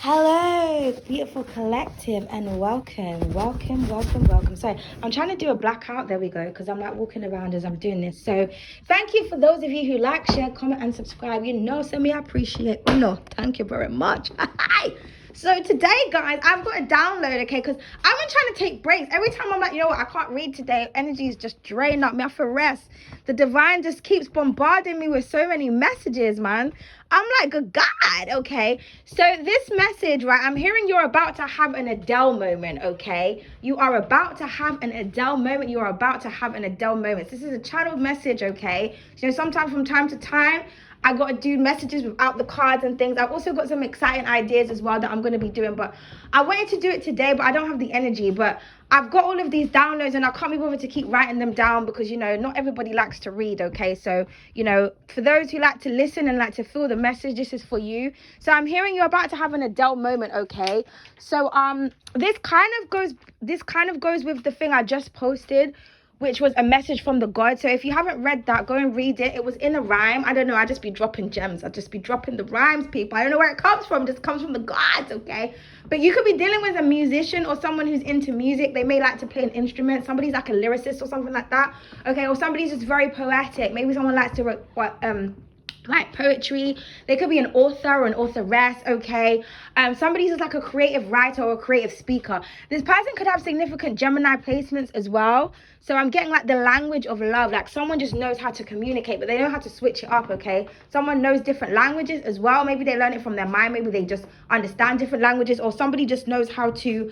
Hello, beautiful collective, and welcome. Sorry, I'm trying to do a blackout. There we go, because I'm like walking around as I'm doing this. So thank you for those of you who like, share, comment, and subscribe. So me, I appreciate. Oh no, thank you very much. So today, guys, I've got a download, okay, because I've been trying to take breaks. Every time I'm like, you know what, I can't read today. Energy is just draining up me. I feel rest. The divine just keeps bombarding me with so many messages, man. I'm like, a God, okay? So this message, right, I'm hearing you're about to have an Adele moment, okay? You are about to have an Adele moment. You are about to have an Adele moment. This is a channeled message, okay? Sometimes from time to time, I got to do messages without the cards and things. I've also got some exciting ideas as well that I'm going to be doing, but I wanted to do it today, but I don't have the energy. But I've got all of these downloads and I can't be bothered to keep writing them down because, not everybody likes to read, okay? So, for those who like to listen and like to feel the message, this is for you. So I'm hearing you're about to have an Adele moment, okay? So this kind of goes with the thing I just posted, which was a message from the God. So if you haven't read that, go and read it. It was in a rhyme. I don't know. I just be dropping gems. I just be dropping the rhymes, people. I don't know where it comes from. It just comes from the gods, okay? But you could be dealing with a musician or someone who's into music. They may like to play an instrument. Somebody's like a lyricist or something like that, okay? Or somebody's just very poetic. Maybe someone likes to like poetry. They could be an author or an authoress, okay? Somebody's just like a creative writer or a creative speaker. This person could have significant Gemini placements as well. So I'm getting like the language of love. Like someone just knows how to communicate, but they know how to switch it up, okay? Someone knows different languages as well. Maybe they learn it from their mind. Maybe they just understand different languages, or somebody just knows how to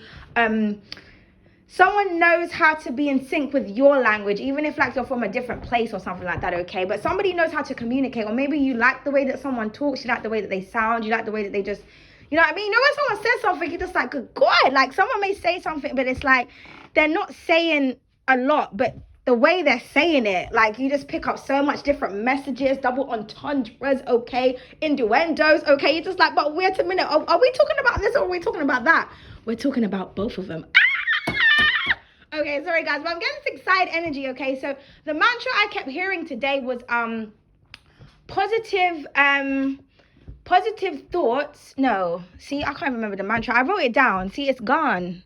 someone knows how to be in sync with your language, even if like you're from a different place or something like that, okay? But somebody knows how to communicate, or maybe you like the way that someone talks, you like the way that they sound, you like the way that they just, you know what I mean? When someone says something, you're just like, good God, like someone may say something, but it's like, they're not saying a lot, but the way they're saying it, like you just pick up so much different messages, double entendres, okay? Innuendos, okay? You're just like, but wait a minute, are we talking about this or are we talking about that? We're talking about both of them. Okay, sorry guys, but I'm getting this excited energy, okay? So the mantra I kept hearing today was positive thoughts. No, see, I can't remember the mantra. I wrote it down. See, it's gone.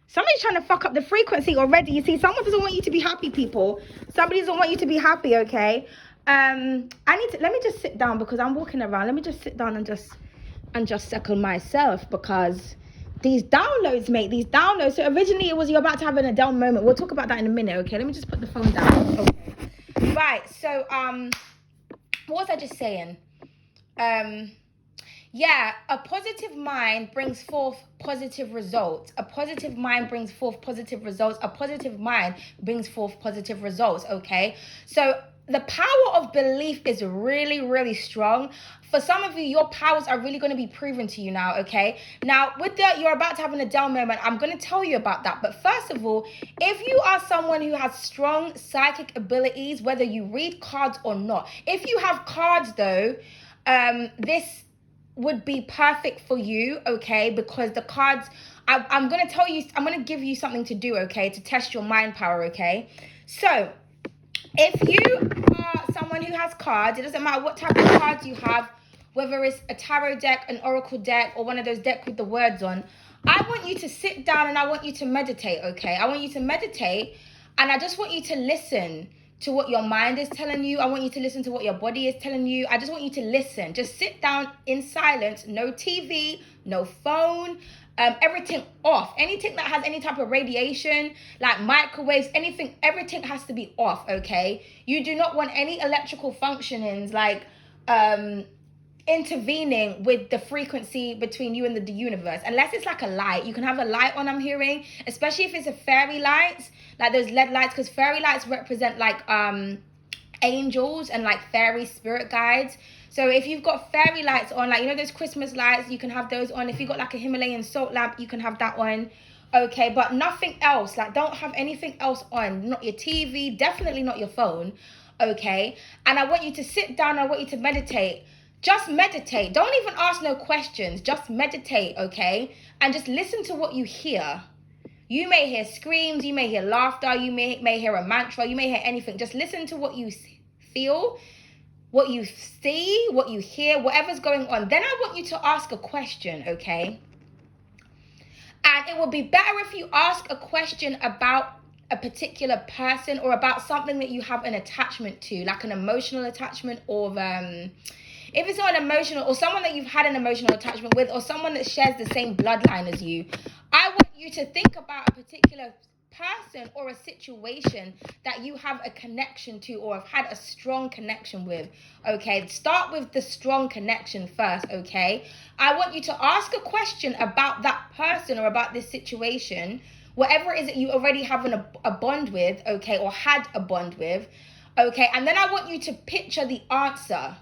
Somebody's trying to fuck up the frequency already. You see, someone doesn't want you to be happy, people. Somebody doesn't want you to be happy, okay? Let me just sit down because I'm walking around. Let me just sit down and just settle myself because these downloads, mate, these downloads. So originally it was you're about to have an Adele moment. We'll talk about that in a minute, okay? Let me just put the phone down. Okay. Right, so what was I just saying? Yeah, a positive mind brings forth positive results. A positive mind brings forth positive results. A positive mind brings forth positive results, okay? So the power of belief is really, really strong. For some of you, your powers are really going to be proven to you now, okay? Now, you're about to have an Adele moment, I'm going to tell you about that. But first of all, if you are someone who has strong psychic abilities, whether you read cards or not, if you have cards though, this would be perfect for you, okay? Because the cards, I'm going to give you something to do, okay? To test your mind power, okay? So if you are someone who has cards, it doesn't matter what type of cards you have, whether it's a tarot deck, an oracle deck, or one of those decks with the words on, I want you to sit down and I want you to meditate, okay? I want you to meditate and I just want you to listen to what your mind is telling you. I want you to listen to what your body is telling you. I just want you to listen. Just sit down in silence, no TV, no phone, everything off. Anything that has any type of radiation, like microwaves, anything, everything has to be off, okay? You do not want any electrical functionings like intervening with the frequency between you and the universe, unless it's like a light. You can have a light on, I'm hearing, especially if it's a fairy lights, like those LED lights, because fairy lights represent like angels and like fairy spirit guides. So if you've got fairy lights on, like those Christmas lights, you can have those on. If you've got like a Himalayan salt lamp, you can have that on, okay? But nothing else. Like don't have anything else on. Not your TV, definitely not your phone, okay? And I want you to sit down, I want you to meditate. Just meditate. Don't even ask no questions. Just meditate, okay? And just listen to what you hear. You may hear screams, you may hear laughter, you may hear a mantra, you may hear anything. Just listen to what you feel, what you see, what you hear, whatever's going on. Then I want you to ask a question, okay? And it would be better if you ask a question about a particular person or about something that you have an attachment to, like an emotional attachment, or if it's not an emotional, or someone that you've had an emotional attachment with, or someone that shares the same bloodline as you. I want you to think about a particular person or a situation that you have a connection to or have had a strong connection with. Okay, start with the strong connection first. Okay, I want you to ask a question about that person or about this situation, whatever it is that you already have a bond with, okay, or had a bond with, okay, and then I want you to picture the answer.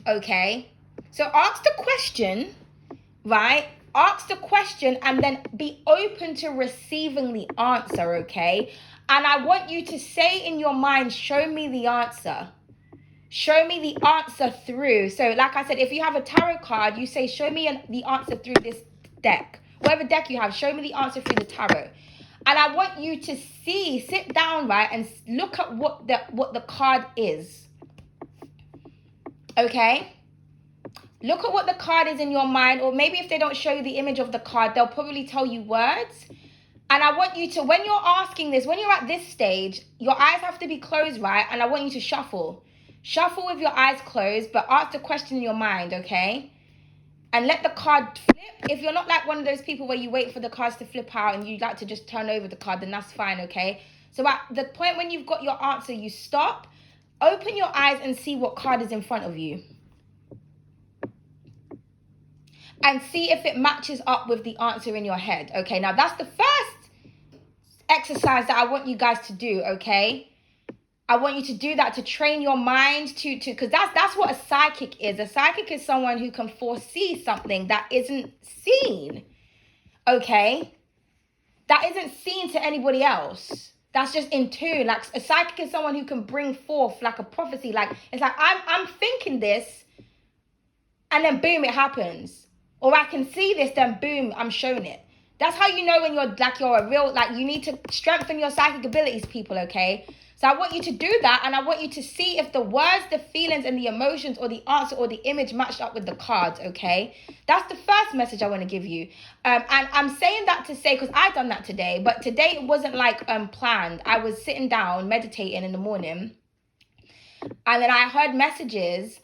Okay, so ask the question, right? Ask the question and then be open to receiving the answer, okay? And I want you to say in your mind, show me the answer. Show me the answer through. So like I said, if you have a tarot card, you say, show me the answer through this deck. Whatever deck you have, show me the answer through the tarot. And I want you to sit down, right, and look at what the card is. Okay? Look at what the card is in your mind, or maybe if they don't show you the image of the card, they'll probably tell you words. And I want you to, when you're asking this, when you're at this stage, your eyes have to be closed, right? And I want you to shuffle. Shuffle with your eyes closed, but ask the question in your mind, okay? And let the card flip. If you're not like one of those people where you wait for the cards to flip out and you like to just turn over the card, then that's fine, okay? So at the point when you've got your answer, you stop, open your eyes and see what card is in front of you. And see if it matches up with the answer in your head. Okay, now that's the first exercise that I want you guys to do, okay? I want you to do that to train your mind to because that's what a psychic is. A psychic is someone who can foresee something that isn't seen, okay? That isn't seen to anybody else. That's just in tune. Like a psychic is someone who can bring forth like a prophecy. Like it's like I'm thinking this, and then boom, it happens. Or I can see this, then boom, I'm shown it. That's how you know when you're a real, you need to strengthen your psychic abilities, people, okay? So I want you to do that, and I want you to see if the words, the feelings, and the emotions, or the answer, or the image matched up with the cards, okay? That's the first message I want to give you. And I'm saying that to say, because I done that today, but today it wasn't planned. I was sitting down, meditating in the morning, and then I heard messages.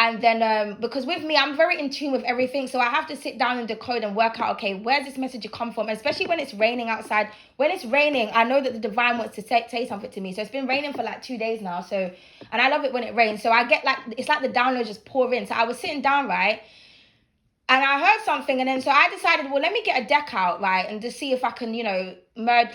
And then, because with me, I'm very in tune with everything. So I have to sit down and decode and work out, okay, where's this message come from? And especially when it's raining outside. When it's raining, I know that the divine wants to say something to me. So it's been raining for 2 days now. So, and I love it when it rains. So I get it's like the downloads just pour in. So I was sitting down, right? And I heard something. And then so I decided, well, let me get a deck out, right? And just see if I can, merge,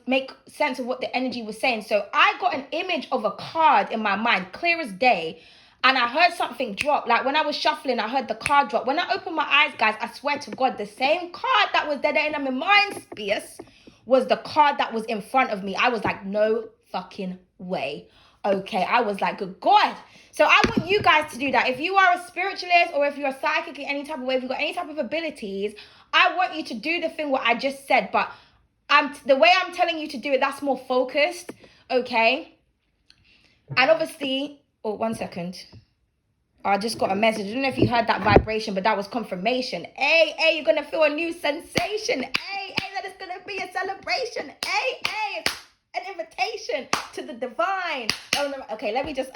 make sense of what the energy was saying. So I got an image of a card in my mind, clear as day. And I heard something drop. When I was shuffling, I heard the card drop. When I opened my eyes, guys, I swear to God, the same card that was there in my mind space was the card that was in front of me. I was like, no fucking way. Okay, I was like, good God. So I want you guys to do that. If you are a spiritualist or if you're a psychic in any type of way, if you've got any type of abilities, I want you to do the thing what I just said. But the way I'm telling you to do it, that's more focused, okay? And obviously... Oh, 1 second. I just got a message. I don't know if you heard that vibration, but that was confirmation. Hey, you're going to feel a new sensation. Hey, that is going to be a celebration. Hey, it's an invitation to the divine. Okay, let me just...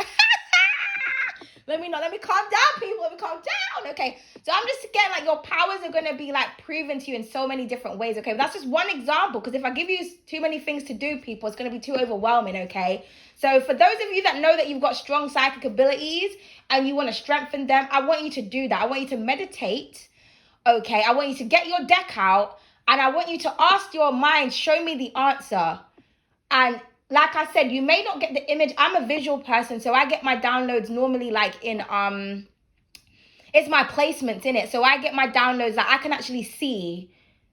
Let me calm down, people. Let me calm down. Okay, so I'm just getting your powers are going to be proven to you in so many different ways. Okay, but that's just one example, because if I give you too many things to do, people, it's going to be too overwhelming. Okay, so for those of you that know that you've got strong psychic abilities and you want to strengthen them, I want you to do that. I want you to meditate. Okay, I want you to get your deck out, and I want you to ask your mind, show me the answer. And like I said, you may not get the image. I'm a visual person, so I get my downloads normally in it's my placements in it. So I get my downloads I can actually see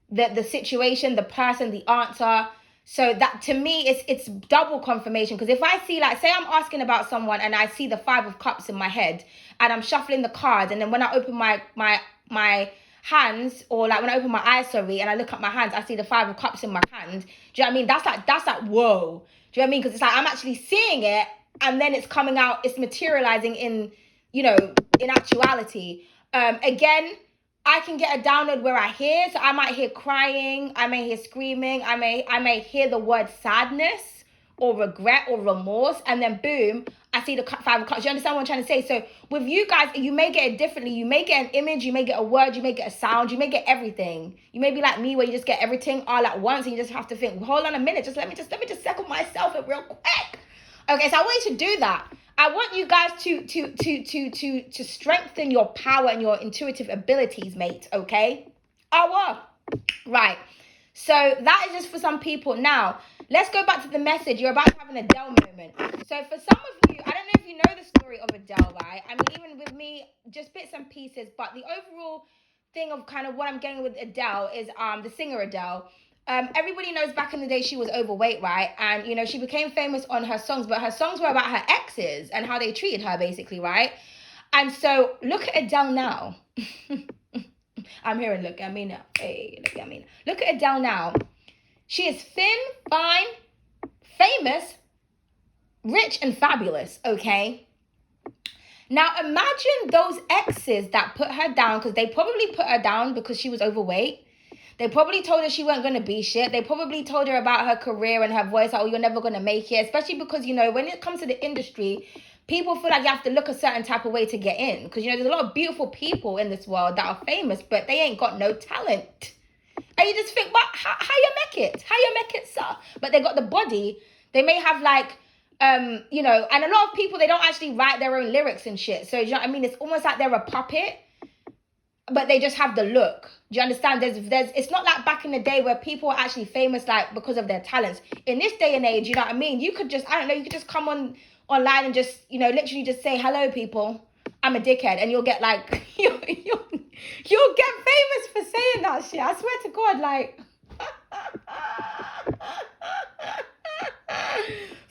the situation, the person, the answer. So that to me it's double confirmation, because if I see say I'm asking about someone and I see the 5 of Cups in my head and I'm shuffling the cards, and then when I open my hands, or when I open my eyes, and I look at my hands, I see the 5 of Cups in my hand. Do you know what I mean? That's whoa. Do you know what I mean? Because it's I'm actually seeing it, and then it's coming out, it's materializing in, in actuality. Again, I can get a download where I hear. So I might hear crying, I may hear screaming, I may hear the word sadness or regret or remorse, and then boom, I see the 5 of Cups. You understand what I'm trying to say? So with you guys, you may get it differently. You may get an image, you may get a word, you may get a sound, you may get everything. You may be like me, where you just get everything all at once, and you just have to think, hold on a minute, let me just settle myself in real quick. Okay, so I want you to do that. I want you guys to strengthen your power and your intuitive abilities, mate. Okay. Right. So that is just for some people. Now, let's go back to the message. You're about to have an Adele moment. So for some of you, I don't know if you know the story of Adele, right? I mean, even with me, just bits and pieces. But the overall thing of kind of what I'm getting with Adele is the singer Adele. Everybody knows back in the day she was overweight, right? And, you know, she became famous on her songs, but her songs were about her exes and how they treated her, basically, right? And so look at Adele now. I'm hearing, look at me now. Hey, look at me. Look at Adele now. She is thin, fine, famous, rich, and fabulous, okay? Now, imagine those exes that put her down, because they probably put her down because she was overweight. They probably told her she wasn't going to be shit. They probably told her about her career and her voice, like, oh, you're never going to make it. Especially because, you know, when it comes to the industry, people feel like you have to look a certain type of way to get in. Because, you know, there's a lot of beautiful people in this world that are famous, but they ain't got no talent. And you just think, but how you make it? How you make it, sir? But they got the body. They may have like, you know, and a lot of people, they don't actually write their own lyrics and shit. So, you know what I mean? It's almost like they're a puppet, but they just have the look. Do you understand? It's not like back in the day where people are actually famous, like, because of their talents. In this day and age, you know what I mean? You could just, I don't know, you could just come online and just, you know, literally just say, hello, people, I'm a dickhead. And you'll get like, you'll get famous for saying that shit. I swear to God, like,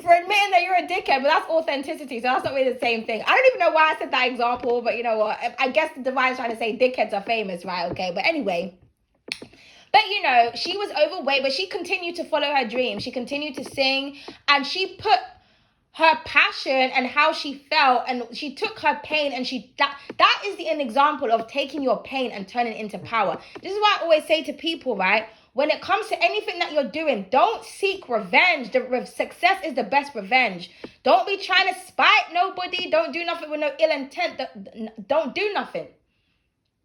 for admitting that you're a dickhead, but that's authenticity, so that's not really the same thing. I don't even know why I said that example, but you know what? I guess the divine's trying to say dickheads are famous, right? Okay, but anyway. But, you know, she was overweight, but she continued to follow her dream. She continued to sing, and she put her passion and how she felt, and she took her pain, and that is an example of taking your pain and turning it into power. This is why I always say to people, right? When it comes to anything that you're doing, don't seek revenge. Success is the best revenge. Don't be trying to spite nobody. Don't do nothing with no ill intent. Don't do nothing.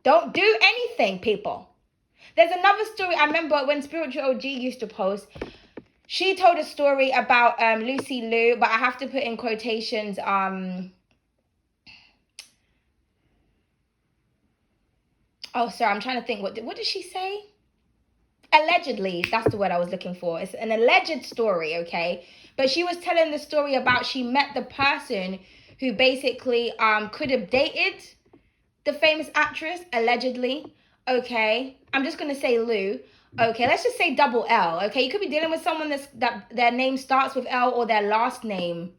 Don't do anything, people. There's another story. I remember when Spiritual OG used to post. She told a story about Lucy Liu, but I have to put in quotations. Oh, sorry, I'm trying to think. What did she say? Allegedly, that's the word I was looking for. It's an alleged story, okay? But she was telling the story about she met the person who basically could have dated the famous actress, allegedly, okay? I'm just going to say Lou. Okay, let's just say double L, okay? You could be dealing with someone that their name starts with L or their last name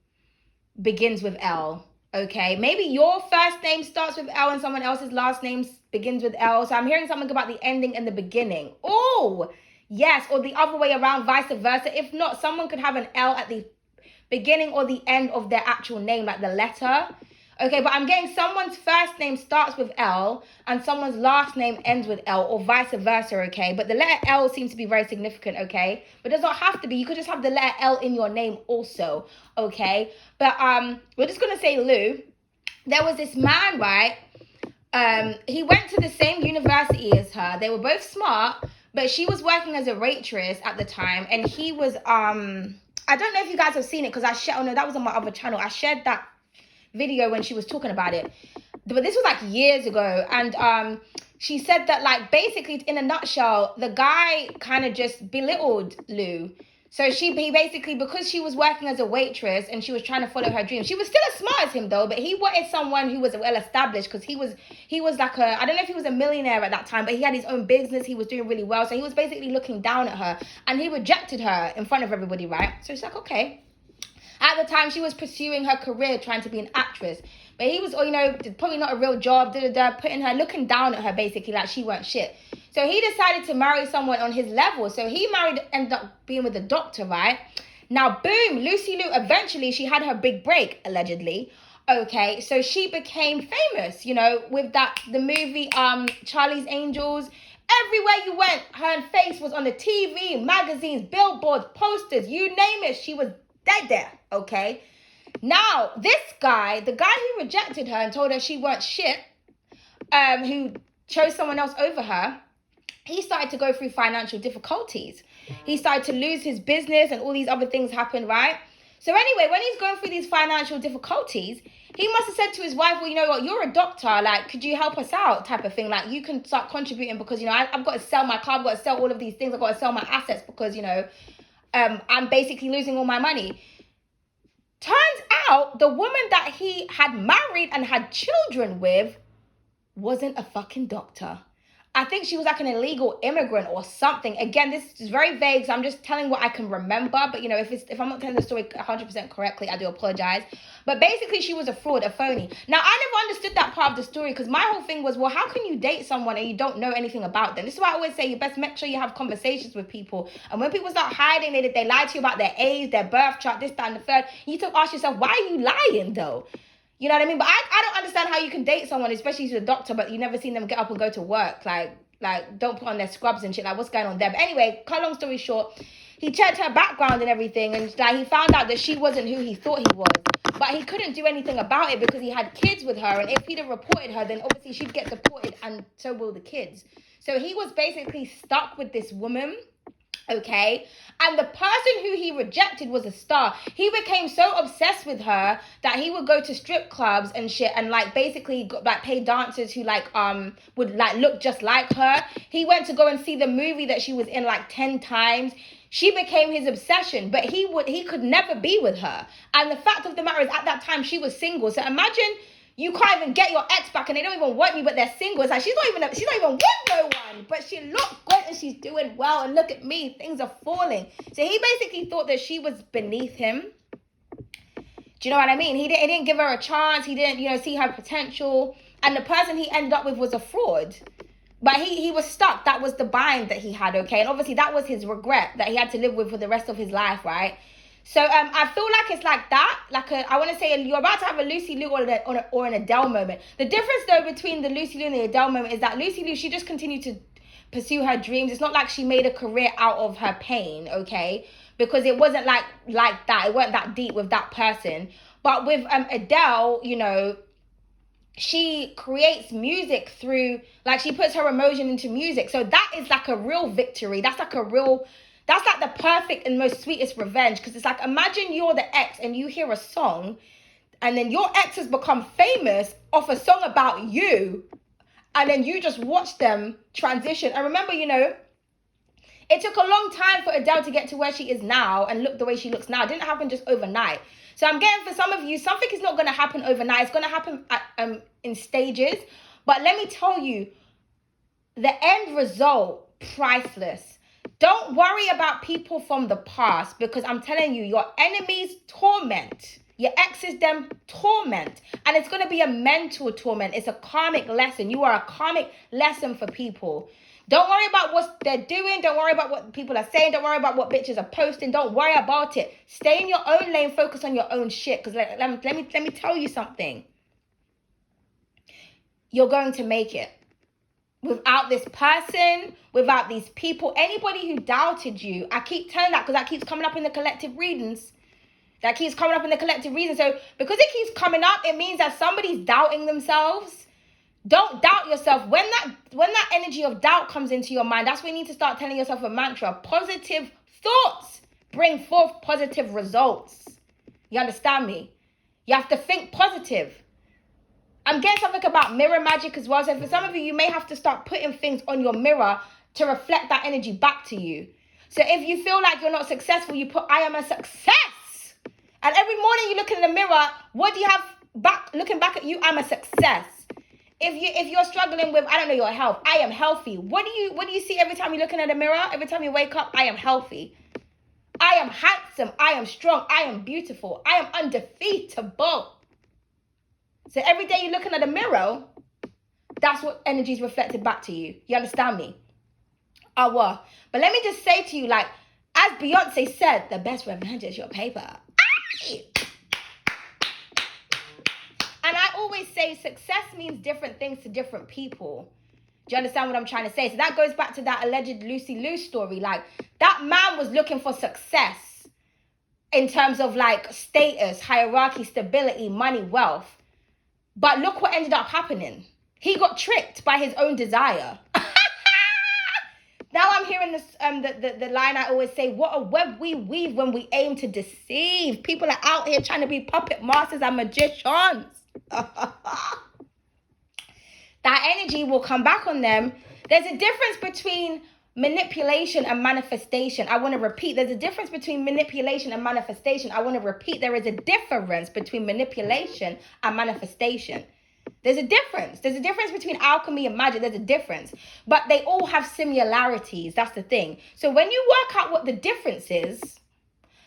begins with L, okay? Maybe your first name starts with L and someone else's last name begins with L. So I'm hearing something about the ending and the beginning. Oh, yes, or the other way around, vice versa. If not, someone could have an L at the beginning or the end of their actual name, like the letter. Okay, but I'm getting someone's first name starts with L and someone's last name ends with L, or vice versa, okay? But the letter L seems to be very significant, okay? But it does not have to be. You could just have the letter L in your name also, okay? But we're just going to say Lou. There was this man, right? He went to the same university as her. They were both smart, but she was working as a waitress at the time, and he was, I don't know if you guys have seen it, because oh no, that was on my other channel. I shared that video when she was talking about it, but this was like years ago, and she said that, like, basically in a nutshell, the guy kind of just belittled Lou. So he basically, because she was working as a waitress and she was trying to follow her dream, she was still as smart as him though, but he wanted someone who was well established, because he was like I don't know if he was a millionaire at that time, but he had his own business, he was doing really well, so he was basically looking down at her, and he rejected her in front of everybody, right? So she's like, okay. At the time, she was pursuing her career, trying to be an actress. But he was, you know, probably not a real job, putting her, looking down at her, basically, like she weren't shit. So he decided to marry someone on his level. So he ended up being with a doctor, right? Now, boom, Lucy Liu, eventually, she had her big break, allegedly. Okay, so she became famous, you know, with the movie Charlie's Angels. Everywhere you went, her face was on the TV, magazines, billboards, posters, you name it, she was dead there, okay? Now, this guy, the guy who rejected her and told her she weren't shit, who chose someone else over her, he started to go through financial difficulties. He started to lose his business and all these other things happened, right? So anyway, when he's going through these financial difficulties, he must have said to his wife, well, you know what, you're a doctor, like, could you help us out type of thing? Like, you can start contributing because, you know, I've got to sell my car, I've got to sell all of these things, I've got to sell my assets because, you know, I'm basically losing all my money. Turns out the woman that he had married and had children with wasn't a fucking doctor. I think she was like an illegal immigrant or something. Again, this is very vague, so I'm just telling what I can remember. But, you know, if I'm not telling the story 100% correctly, I do apologize. But basically, she was a fraud, a phony. Now, I never understood that part of the story because my whole thing was, well, how can you date someone and you don't know anything about them? This is why I always say you best make sure you have conversations with people. And when people start hiding, they lie to you about their age, their birth chart, this, that, and the third. You need to ask yourself, why are you lying, though? You know what I mean? But I don't understand how you can date someone, especially if you're a doctor, but you never seen them get up and go to work. Like don't put on their scrubs and shit. Like, what's going on there? But anyway, cut long story short, he checked her background and everything, and like he found out that she wasn't who he thought he was. But he couldn't do anything about it because he had kids with her, and if he'd have reported her, then obviously she'd get deported, and so will the kids. So he was basically stuck with this woman. Okay, and the person who he rejected was a star. He became so obsessed with her that he would go to strip clubs and shit and like basically like pay dancers who like would like look just like her. He went to go and see the movie that she was in like 10 times. She became his obsession, but he could never be with her. And the fact of the matter is, at that time she was single. So imagine you can't even get your ex back and they don't even want you, but they're single. It's like she's not even with no one, but she looks good and she's doing well, and look at me, things are falling. So he basically thought that she was beneath him. Do you know what I mean? He didn't give her a chance. He didn't, you know, see her potential. And the person he ended up with was a fraud. But he was stuck. That was the bind that he had, okay? And obviously that was his regret that he had to live with for the rest of his life, right? So I feel like it's like that. Like I want to say you're about to have a Lucy Liu or an Adele moment. The difference though between the Lucy Liu and the Adele moment is that Lucy Liu, she just continued to pursue her dreams. It's not like she made a career out of her pain, okay? Because it wasn't like that. It wasn't that deep with that person. But with Adele, you know, she creates music through, like she puts her emotion into music. So that is like a real victory. That's like the perfect and most sweetest revenge. Because it's like, imagine you're the ex and you hear a song and then your ex has become famous off a song about you. And then you just watch them transition. And remember, you know, it took a long time for Adele to get to where she is now and look the way she looks now. It didn't happen just overnight. So I'm getting, for some of you, something is not going to happen overnight. It's going to happen in stages. But let me tell you, the end result, priceless. Don't worry about people from the past, because I'm telling you, your enemies torment. Your exes, them torment. And it's going to be a mental torment. It's a karmic lesson. You are a karmic lesson for people. Don't worry about what they're doing. Don't worry about what people are saying. Don't worry about what bitches are posting. Don't worry about it. Stay in your own lane. Focus on your own shit. Because let me tell you something. You're going to make it. Without this person, without these people, anybody who doubted you, I keep telling that because that keeps coming up in the collective readings. So because it keeps coming up, it means that somebody's doubting themselves. Don't doubt yourself. When that energy of doubt comes into your mind, that's when you need to start telling yourself a mantra. Positive thoughts bring forth positive results. You understand me? You have to think positive. I'm getting something about mirror magic as well. So for some of you, you may have to start putting things on your mirror to reflect that energy back to you. So if you feel like you're not successful, you put, I am a success. And every morning you look in the mirror, what do you have back, looking back at you? I'm a success. If you're struggling with, I don't know, your health, I am healthy. What do you see every time you're looking at the mirror? Every time you wake up, I am healthy. I am handsome. I am strong. I am beautiful. I am undefeatable. So every day you're looking at a mirror, that's what energy is reflected back to you. You understand me? But let me just say to you, like, as Beyonce said, the best revenge is your paper. always say success means different things to different people. Do you understand what I'm trying to say? So that goes back to that alleged Lucy Liu story. Like, that man was looking for success in terms of like status, hierarchy, stability, money, wealth. But look what ended up happening. He got tricked by his own desire. Now I'm hearing this the line I always say, what a web we weave when we aim to deceive. People are out here trying to be puppet masters and magicians. That energy will come back on them. There's a difference between manipulation and manifestation. I want to repeat, there's a difference between manipulation and manifestation. I want to repeat, there is a difference between manipulation and manifestation. There's a difference. There's a difference between alchemy and magic. There's a difference. But they all have similarities. That's the thing. So when you work out what the difference is,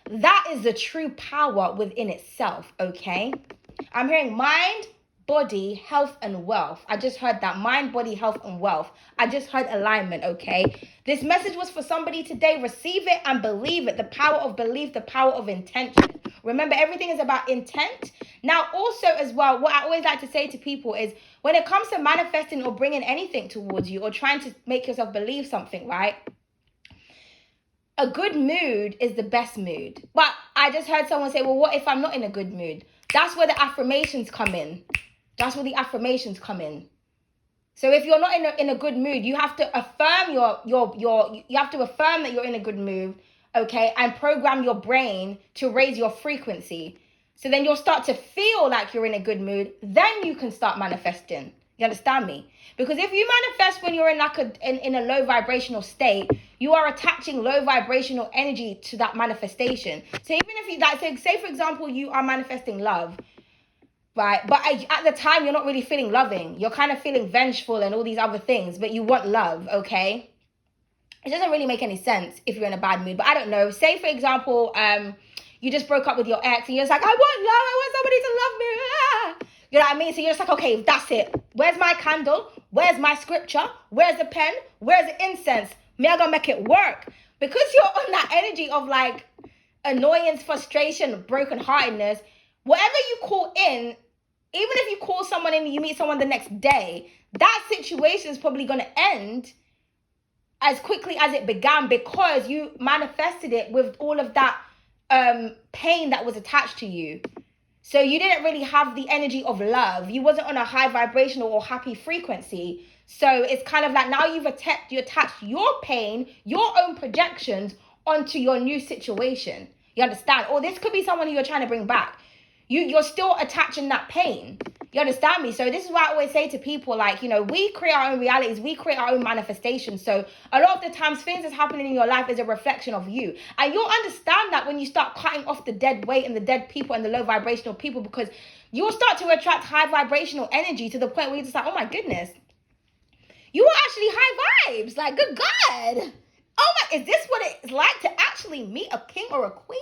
that is the true power within itself, okay? I'm hearing mind, body, health, and wealth. I just heard that. Mind, body, health, and wealth. I just heard alignment, okay? This message was for somebody today. Receive it and believe it. The power of belief, the power of intention. Remember, everything is about intent. Now, also as well, what I always like to say to people is when it comes to manifesting or bringing anything towards you or trying to make yourself believe something, right? A good mood is the best mood. But I just heard someone say, well, what if I'm not in a good mood? That's where the affirmations come in. That's where the affirmations come in. So if you're not in a good mood, you have to affirm you have to affirm that you're in a good mood, okay, and program your brain to raise your frequency. So then you'll start to feel like you're in a good mood. Then you can start manifesting. You understand me? Because if you manifest when you're in like in a low vibrational state, you are attaching low vibrational energy to that manifestation. So even if you like, say for example, you are manifesting love. Right, but at the time, you're not really feeling loving. You're kind of feeling vengeful and all these other things, but you want love, okay? It doesn't really make any sense if you're in a bad mood, but I don't know. Say, for example, you just broke up with your ex and you're just like, I want love. I want somebody to love me. Ah. You know what I mean? So you're just like, okay, that's it. Where's my candle? Where's my scripture? Where's the pen? Where's the incense? Me, I gotta make it work. Because you're on that energy of like annoyance, frustration, brokenheartedness, whatever you call in, even if you call someone in and you meet someone the next day, that situation is probably going to end as quickly as it began because you manifested it with all of that pain that was attached to you. So you didn't really have the energy of love. You wasn't on a high vibrational or happy frequency. So it's kind of like now you attached your pain, your own projections onto your new situation. You understand? Or this could be someone who you're trying to bring back. You're still attaching that pain. You understand me? So this is why I always say to people, like, you know, we create our own realities. We create our own manifestations. So a lot of the times things that's happening in your life is a reflection of you. And you'll understand that when you start cutting off the dead weight and the dead people and the low vibrational people, because you'll start to attract high vibrational energy to the point where you're just like, oh my goodness, you are actually high vibes. Like, good God. Oh my, is this what it's like to actually meet a king or a queen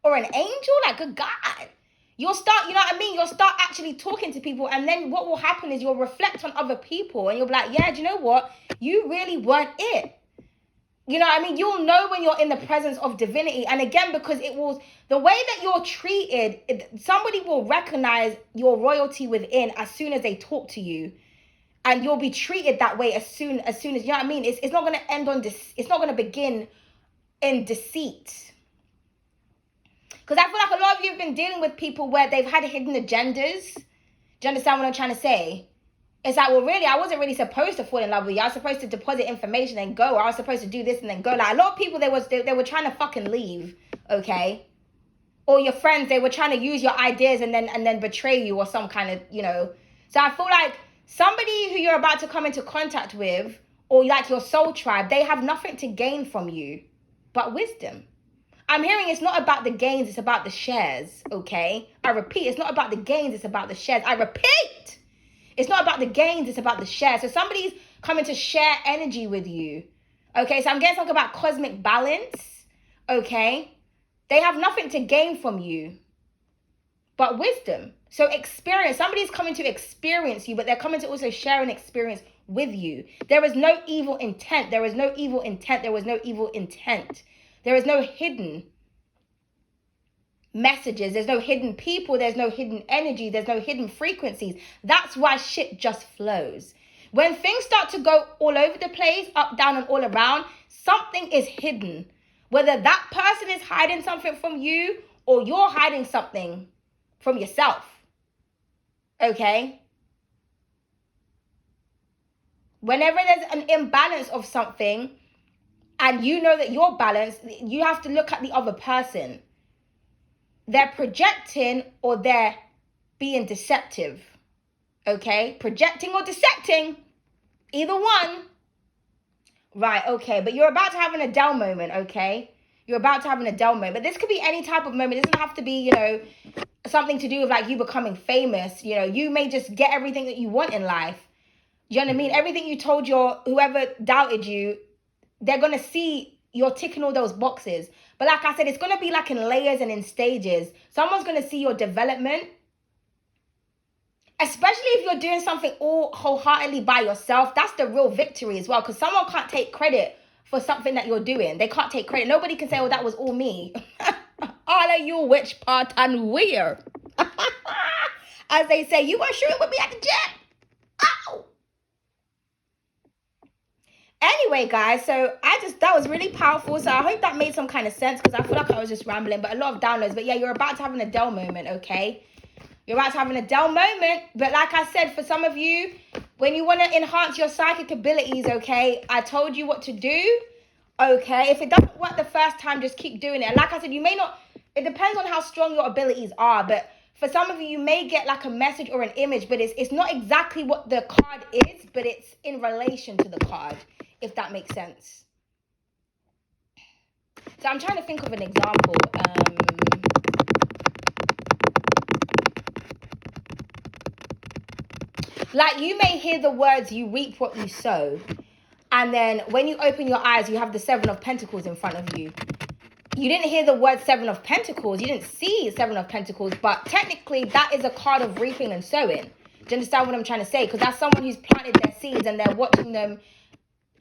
or an angel? Like, good God. You'll start, you know what I mean? You'll start actually talking to people, and then what will happen is you'll reflect on other people and you'll be like, yeah, do you know what? You really weren't it. You know what I mean? You'll know when you're in the presence of divinity. And again, because it was the way that you're treated, somebody will recognize your royalty within as soon as they talk to you. And you'll be treated that way as soon as, you know what I mean? It's not going to end on this. It's not going to begin in deceit. Because I feel like a lot of you have been dealing with people where they've had hidden agendas. Do you understand what I'm trying to say? It's like, well, really, I wasn't really supposed to fall in love with you. I was supposed to deposit information and go. I was supposed to do this and then go. Like, a lot of people, they were trying to fucking leave, okay? Or your friends, they were trying to use your ideas and then betray you or some kind of, you know. So I feel like somebody who you're about to come into contact with, or like your soul tribe, they have nothing to gain from you but wisdom. I'm hearing it's not about the gains, it's about the shares, okay? I repeat, it's not about the gains, it's about the shares. I repeat, it's not about the gains, it's about the shares. So somebody's coming to share energy with you, okay? So I'm getting something about cosmic balance, okay? They have nothing to gain from you but wisdom. So experience, somebody's coming to experience you, but they're coming to also share an experience with you. There is no evil intent. There is no evil intent. There was no evil intent. There is no hidden messages. There's no hidden people. There's no hidden energy. There's no hidden frequencies. That's why shit just flows. When things start to go all over the place, up, down, and all around, something is hidden. Whether that person is hiding something from you or you're hiding something from yourself. Okay? Whenever there's an imbalance of something and you know that you're balanced, you have to look at the other person. They're projecting or they're being deceptive. Okay? Projecting or decepting. Either one. Right, okay. But you're about to have an Adele moment, okay? You're about to have an Adele moment. But this could be any type of moment. It doesn't have to be, something to do with like you becoming famous. You may just get everything that you want in life. You know what I mean? Everything you told whoever doubted you, they're going to see you're ticking all those boxes. But like I said, it's going to be like in layers and in stages. Someone's going to see your development. Especially if you're doing something all wholeheartedly by yourself, that's the real victory as well. Because someone can't take credit for something that you're doing. They can't take credit. Nobody can say, oh, that was all me. All of you which part and where? As they say, you gonna shoot it with me at the gym? Ow! Anyway, guys, so that was really powerful. So I hope that made some kind of sense because I feel like I was just rambling, but a lot of downloads. But yeah, you're about to have an Adele moment, okay? You're about to have an Adele moment. But like I said, for some of you, when you want to enhance your psychic abilities, okay, I told you what to do, okay? If it doesn't work the first time, just keep doing it. And like I said, you may not, it depends on how strong your abilities are. But for some of you may get like a message or an image, but it's not exactly what the card is, but it's in relation to the card, if that makes sense. So I'm trying to think of an example. Like you may hear the words, you reap what you sow. And then when you open your eyes, you have the 7 of Pentacles in front of you. You didn't hear the word 7 of Pentacles. You didn't see 7 of Pentacles. But technically, that is a card of reaping and sowing. Do you understand what I'm trying to say? Because that's someone who's planted their seeds and they're watching them.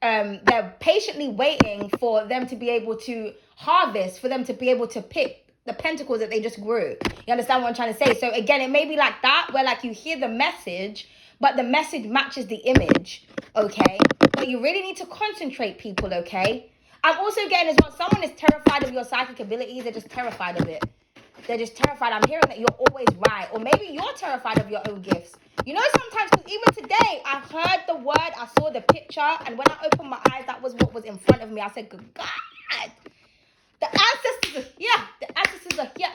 They're patiently waiting for them to be able to harvest, for them to be able to pick the pentacles that they just grew. You understand what I'm trying to say? So again, it may be like that, where like you hear the message, but the message matches the image, okay? But you really need to concentrate, people, okay? I'm also getting as well, someone is terrified of your psychic abilities. They're just terrified of it. They're just terrified. I'm hearing that you're always right. Or maybe you're terrified of your own gifts. Sometimes, because even today, I heard the word, I saw the picture, and when I opened my eyes, that was what was in front of me. I said, good God. The ancestors are here. The ancestors are here.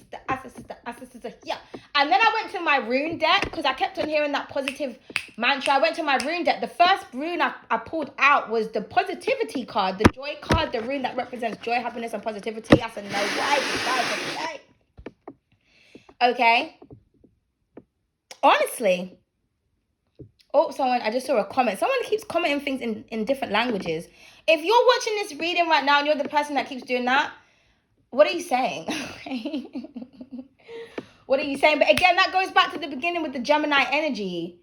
The ancestors are here. And then I went to my rune deck because I kept on hearing that positive mantra. I went to my rune deck. The first rune I pulled out was the positivity card, the joy card, the rune that represents joy, happiness, and positivity. I said, no way. Okay. Honestly. Oh, I just saw a comment. Someone keeps commenting things in different languages. If you're watching this reading right now and you're the person that keeps doing that, what are you saying? What are you saying? But again, that goes back to the beginning with the Gemini energy.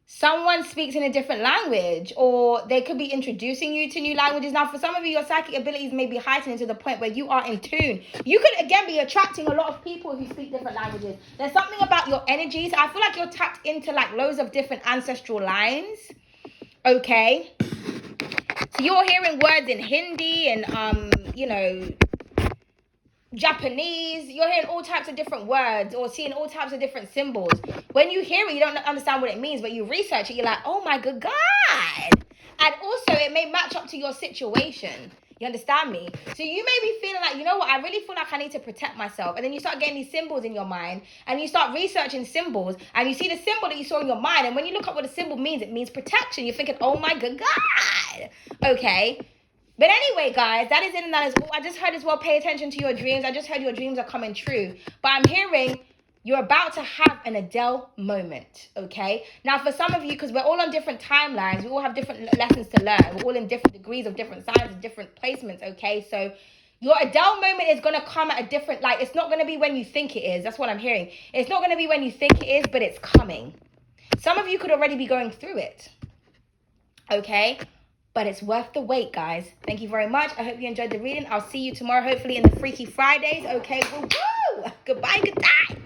Someone speaks in a different language, or they could be introducing you to new languages. Now, for some of you, your psychic abilities may be heightened to the point where you are in tune. You could, again, be attracting a lot of people who speak different languages. There's something about your energies. I feel like you're tapped into like loads of different ancestral lines. Okay. So you're hearing words in Hindi and, Japanese. You're hearing all types of different words or seeing all types of different symbols. When you hear it, you don't understand what it means, but you research it, you're like, oh my good God. And also it may match up to your situation. You understand me? So you may be feeling like, you know what, I really feel like I need to protect myself. And then you start getting these symbols in your mind and you start researching symbols and you see the symbol that you saw in your mind. And when you look up what the symbol means, it means protection. You're thinking, oh my good God. Okay. But anyway, guys, that is it and that is all. I just heard as well, pay attention to your dreams. I just heard your dreams are coming true. But I'm hearing you're about to have an Adele moment, okay? Now, for some of you, because we're all on different timelines, we all have different lessons to learn. We're all in different degrees of different signs and different placements, okay? So your Adele moment is going to come at a different, like, it's not going to be when you think it is. That's what I'm hearing. It's not going to be when you think it is, but it's coming. Some of you could already be going through it, okay? But it's worth the wait, guys. Thank you very much. I hope you enjoyed the reading. I'll see you tomorrow, hopefully in the Freaky Fridays. Okay, woo! Goodbye, good night.